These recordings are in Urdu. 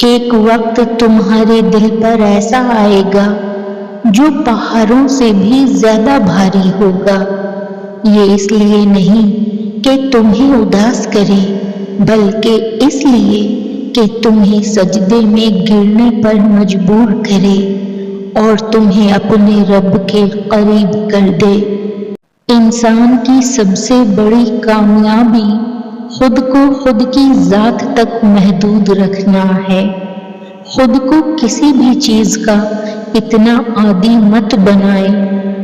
ایک وقت تمہارے دل پر ایسا آئے گا جو پہاڑوں سے بھی زیادہ بھاری ہوگا۔ یہ اس لیے نہیں کہ تمہیں اداس کرے، بلکہ اس لیے کہ تمہیں سجدے میں گرنے پر مجبور کرے اور تمہیں اپنے رب کے قریب کر دے۔ انسان کی سب سے بڑی کامیابی خود کو خود کی ذات تک محدود رکھنا ہے۔ خود کو کسی بھی چیز کا اتنا عادی مت بنائے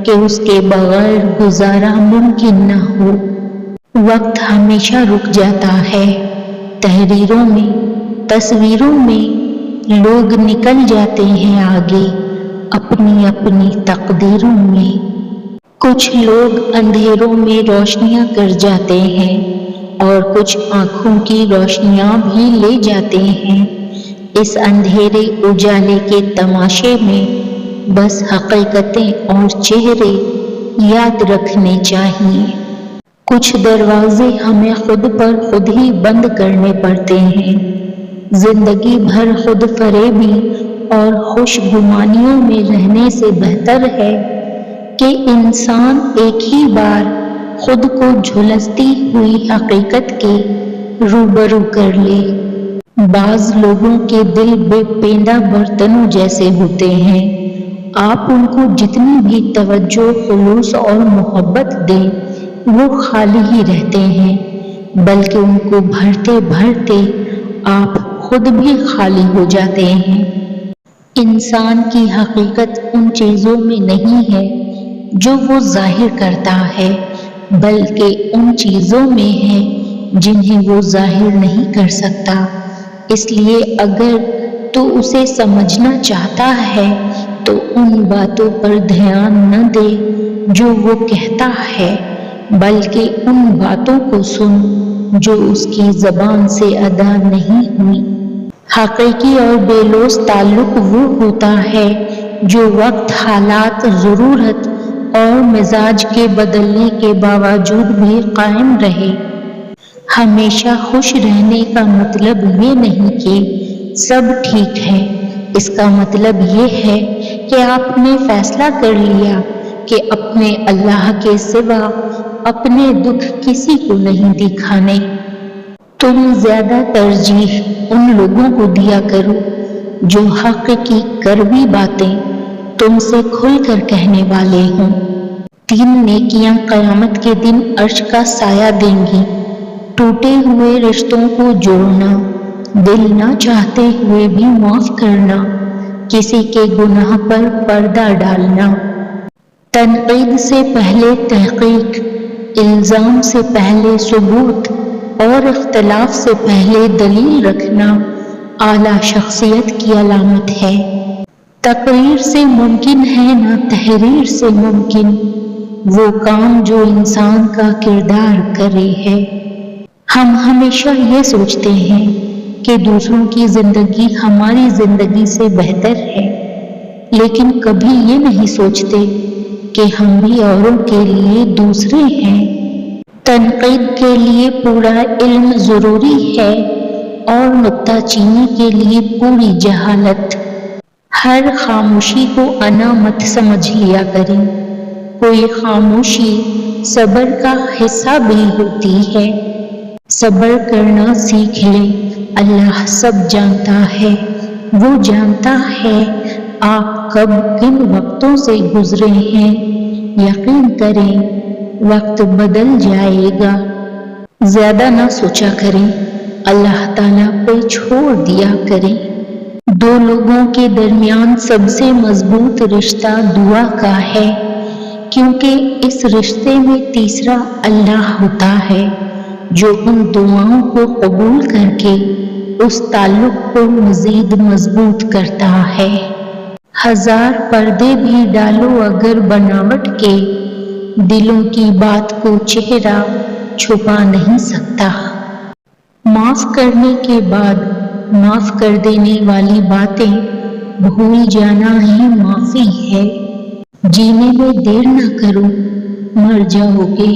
کہ اس کے بغیر گزارا ممکن نہ ہو۔ وقت ہمیشہ رک جاتا ہے۔ تحریروں میں، تصویروں میں لوگ نکل جاتے ہیں آگے اپنی اپنی تقدیروں میں۔ کچھ لوگ اندھیروں میں روشنیاں کر جاتے ہیں اور کچھ آنکھوں کی روشنیاں بھی لے جاتے ہیں۔ اس اندھیرے اجالے کے تماشے میں بس حقیقتیں اور چہرے یاد رکھنے چاہیے۔ کچھ دروازے ہمیں خود پر خود ہی بند کرنے پڑتے ہیں۔ زندگی بھر خود فریبی اور خوش گمانیوں میں رہنے سے بہتر ہے کہ انسان ایک ہی بار خود کو جھلستی ہوئی حقیقت کے روبرو کر لے۔ بعض لوگوں کے دل بے پیندہ برتنوں جیسے ہوتے ہیں۔ آپ ان کو جتنی بھی توجہ، خلوص اور محبت دیں وہ خالی ہی رہتے ہیں، بلکہ ان کو بھرتے بھرتے آپ خود بھی خالی ہو جاتے ہیں۔ انسان کی حقیقت ان چیزوں میں نہیں ہے جو وہ ظاہر کرتا ہے، بلکہ ان چیزوں میں ہے جنہیں وہ ظاہر نہیں کر سکتا۔ اس لیے اگر تو اسے سمجھنا چاہتا ہے تو ان باتوں پر دھیان نہ دے جو وہ کہتا ہے، بلکہ ان باتوں کو سن جو اس کی زبان سے ادا نہیں ہوئی۔ حقیقی اور بے لوث تعلق وہ ہوتا ہے جو وقت، حالات، ضرورت اور مزاج کے بدلنے کے باوجود بھی قائم رہے۔ ہمیشہ خوش رہنے کا مطلب یہ نہیں کہ سب ٹھیک ہے۔ اس کا مطلب یہ ہے کہ آپ نے فیصلہ کر لیا کہ اپنے اللہ کے سوا اپنے دکھ کسی کو نہیں دکھانے۔ تم زیادہ ترجیح ان لوگوں کو دیا کرو جو حق کی کڑوی باتیں تم سے کھل کر کہنے والے ہوں۔ 3 نیکیاں قیامت کے دن عرش کا سایہ دیں گی: ٹوٹے ہوئے رشتوں کو جوڑنا، دل نہ چاہتے ہوئے بھی معاف کرنا، کسی کے گناہ پر پردہ ڈالنا، تنقید سے پہلے تحقیق، الزام سے پہلے ثبوت اور اختلاف سے پہلے دلیل رکھنا اعلیٰ شخصیت کی علامت ہے۔ تقریر سے ممکن ہے نہ تحریر سے ممکن وہ کام جو انسان کا کردار کرے ہے۔ ہم ہمیشہ یہ سوچتے ہیں کہ دوسروں کی زندگی ہماری زندگی سے بہتر ہے، لیکن کبھی یہ نہیں سوچتے کہ ہم بھی اوروں کے لیے دوسرے ہیں۔ تنقید کے لیے پورا علم ضروری ہے اور نکتہ چینی کے لیے پوری جہالت۔ ہر خاموشی کو انا مت سمجھ لیا کریں۔ کوئی خاموشی صبر کا حصہ بھی ہوتی ہے۔ صبر کرنا سیکھ لیں۔ اللہ سب جانتا ہے۔ وہ جانتا ہے آپ کب کن وقتوں سے گزرے ہیں۔ یقین کریں وقت بدل جائے گا۔ زیادہ نہ سوچا کریں، اللہ تعالیٰ پہ چھوڑ دیا کریں۔ 2 لوگوں کے درمیان سب سے مضبوط رشتہ دعا کا ہے، کیونکہ اس رشتے میں تیسرا اللہ ہوتا ہے جو ان دعاؤں کو قبول کر کے اس تعلق کو مزید مضبوط کرتا ہے۔ 1000 پردے بھی ڈالو اگر بناوٹ کے، دلوں کی بات کو چہرہ چھپا نہیں سکتا۔ معاف کرنے کے بعد معاف کر دینے والی باتیں بھول جانا ہی معافی ہے۔ جینے میں دیر نہ کرو، مر جاؤ گے۔